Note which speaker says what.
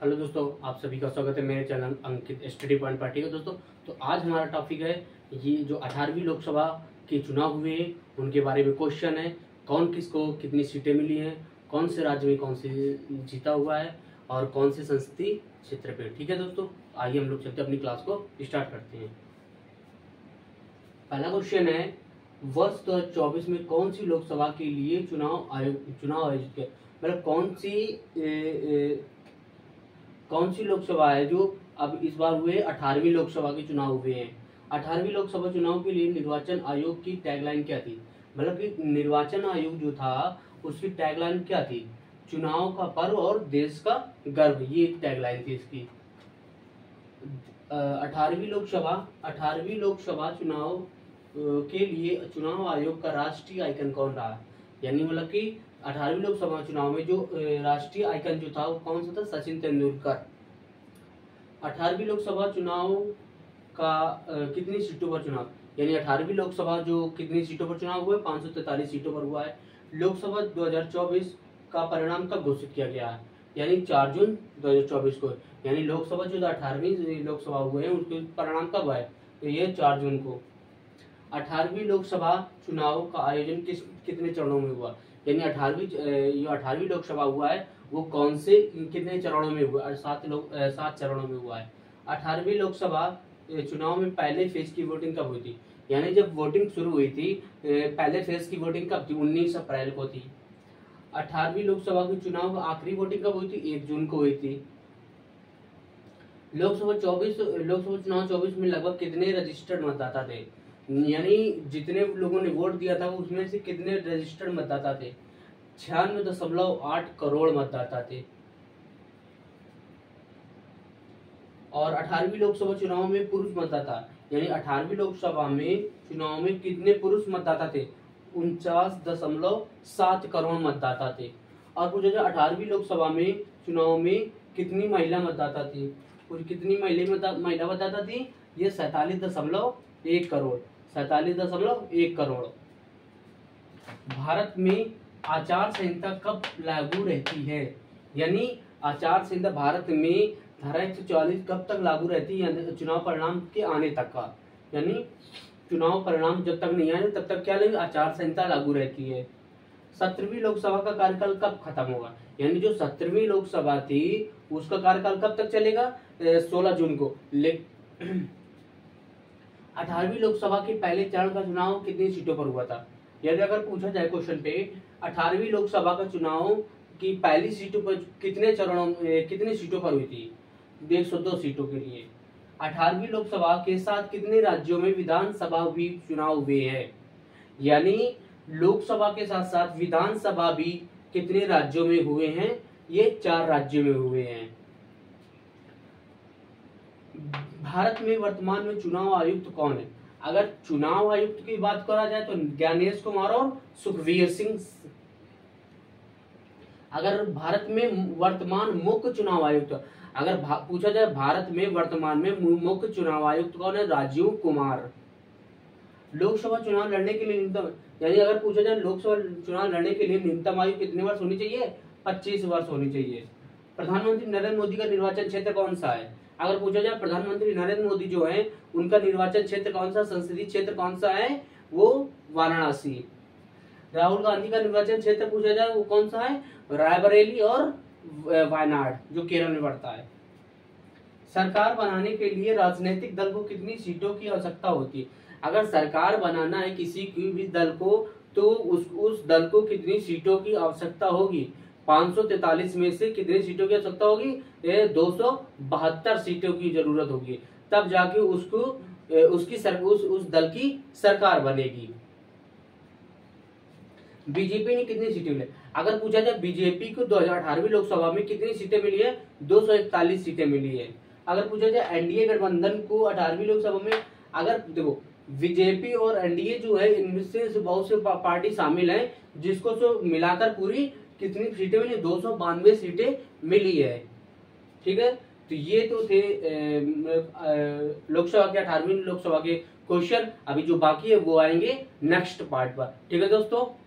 Speaker 1: Hello दोस्तों, आप सभी का स्वागत है मेरे चैनल अंकित स्टडी पॉइंट पर। ठीक है दोस्तों, तो आज हमारा टॉपिक है ये जो 18वीं लोकसभा के चुनाव हुए हैं उनके बारे में क्वेश्चन है। कौन किसको कितनी सीटें मिली हैं, कौन से राज्य में कौन से जीता हुआ है और कौन से संसदीय क्षेत्र पे। ठीक है दोस्तों, आइए हम लोग चलते अपनी क्लास को स्टार्ट करते हैं। पहला क्वेश्चन है, वर्ष 2024 में कौन सी लोकसभा के लिए चुनाव आयोजित किया, मतलब कौन सी लोकसभा है जो अब इस बार हुए 18वीं लोकसभा के चुनाव हुए हैं। 18वीं लोकसभा चुनाव के लिए निर्वाचन आयोग की टैगलाइन क्या थी, मतलब कि निर्वाचन आयोग जो था उसकी टैगलाइन क्या थी, चुनाव का पर्व और देश का गर्व, ये टैगलाइन थी इसकी। 18वीं लोकसभा चुनाव के लिए चुनाव आयोग का राष्ट्रीय आइकन कौन रहा, यानी मतलब कि 18वीं लोकसभा चुनाव में जो राष्ट्रीय आइकन जो था वो कौन सा था, सचिन तेंदुलकर। 18वीं लोकसभा चुनाव का कितनी सीटों पर चुनाव, यानी 18वीं लोकसभा जो कितनी सीटों पर चुनाव हुआ है, 543 सीटों पर हुआ है। लोकसभा 2024 का परिणाम कब घोषित किया गया है, यानी 4 जून 2024 को, यानी लोकसभा जो 18वीं लोकसभा हुए हैं उसके परिणाम कब आए, तो ये 4 जून को। 18वीं लोकसभा चुनाव का आयोजन कितने चरणों में हुआ, यानी 18वीं लोकसभा हुआ है वो कौन से कितने चरणों में हुआ, 7 चरणों में हुआ है। 18वीं लोकसभा चुनाव में पहले फेज की वोटिंग कब हुई थी, यानी जब वोटिंग शुरू हुई थी पहले फेज की वोटिंग कब थी, 19 अप्रैल को थी। 18वीं लोकसभा के चुनाव आखिरी वोटिंग कब हुई थी, 1 जून को हुई थी। लोकसभा चुनाव 24 में लगभग कितने रजिस्टर्ड मतदाता थे, यानी जितने लोगों ने वोट दिया था उसमें से कितने रजिस्टर्ड मतदाता थे, 96.8 करोड़ मतदाता थे। और 18वीं लोकसभा चुनाव में पुरुष मतदाता, यानी 18वीं लोकसभा में चुनाव में कितने पुरुष मतदाता थे, 49.7 करोड़ मतदाता थे। और पूछा जाए 18वीं लोकसभा में चुनाव में कितनी महिला मतदाता थी, कितनी महिला मतदाता थी, ये 47.1 करोड़, 47.1 करोड़। भारत में आचार संहिता कब लागू रहती है, यानी आचार संहिता भारत में धारा 144 कब तक लागू रहती है, चुनाव परिणाम के आने तक का, यानी चुनाव परिणाम जब तक नहीं आए तब तक क्या लगेगा, आचार संहिता लागू रहती है। 17वीं लोकसभा का कार्यकाल कब खत्म होगा, यानी जो 17वीं लोकसभा थी उसका कार्यकाल कब तक चलेगा, 16 जून को। 18वीं लोकसभा के पहले चरण का चुनाव कितनी सीटों पर हुआ था, यदि अगर पूछा जाए क्वेश्चन पे 18वीं लोकसभा का चुनाव की पहली सीटों पर कितने सीटों पर हुई थी, 102 सीटों के लिए। 18वीं लोकसभा के साथ कितने राज्यों में विधानसभा भी चुनाव हुए हैं, यानी लोकसभा के साथ साथ विधानसभा भी कितने राज्यों में हुए हैं, ये 4 राज्यों में हुए हैं। भारत में वर्तमान में चुनाव आयुक्त कौन है, अगर चुनाव आयुक्त की बात करा जाए तो ज्ञानेश कुमार और सुखवीर सिंह। अगर भारत में वर्तमान मुख्य चुनाव आयुक्त, अगर पूछा जाए भारत में वर्तमान में मुख्य चुनाव आयुक्त कौन है, राजीव कुमार। लोकसभा चुनाव लड़ने के लिए न्यूनतम, यानी अगर पूछा जाए लोकसभा चुनाव लड़ने के लिए न्यूनतम आयु कितने वर्ष होनी चाहिए, 25 वर्ष होनी चाहिए। प्रधानमंत्री नरेंद्र मोदी का निर्वाचन क्षेत्र कौन सा है, अगर पूछा जाए प्रधानमंत्री नरेंद्र मोदी जो है उनका निर्वाचन क्षेत्र कौन सा, संसदीय क्षेत्र कौन सा है, वो वाराणसी। राहुल गांधी का निर्वाचन क्षेत्र पूछा जाए वो कौन सा है, रायबरेली और वायनाड जो केरल में पड़ता है। सरकार बनाने के लिए राजनीतिक दल को कितनी सीटों की आवश्यकता होती है, अगर सरकार बनाना है किसी भी दल को तो उस दल को कितनी सीटों की आवश्यकता होगी, 543 में से कितनी सीटों की आवश्यकता होगी, 272 सीटों की जरूरत होगी, तब जाके उस दल की सरकार बनेगी। बीजेपी ने कितनी सीटें मिली, अगर पूछा जाए बीजेपी को 2018वीं लोकसभा में कितनी सीटें मिली है, 241 सीटें मिली है। अगर पूछा जाए एनडीए गठबंधन को 18वीं लोकसभा में, अगर देखो बीजेपी और एनडीए जो है इनमें से बहुत से पार्टी शामिल है जिसको तो मिलाकर पूरी कितनी सीटें मिली, 292 सीटें मिली है। ठीक है, तो ये तो थे लोकसभा के 18वीं लोकसभा के क्वेश्चन। अभी जो बाकी है वो आएंगे नेक्स्ट पार्ट पर। ठीक है दोस्तों।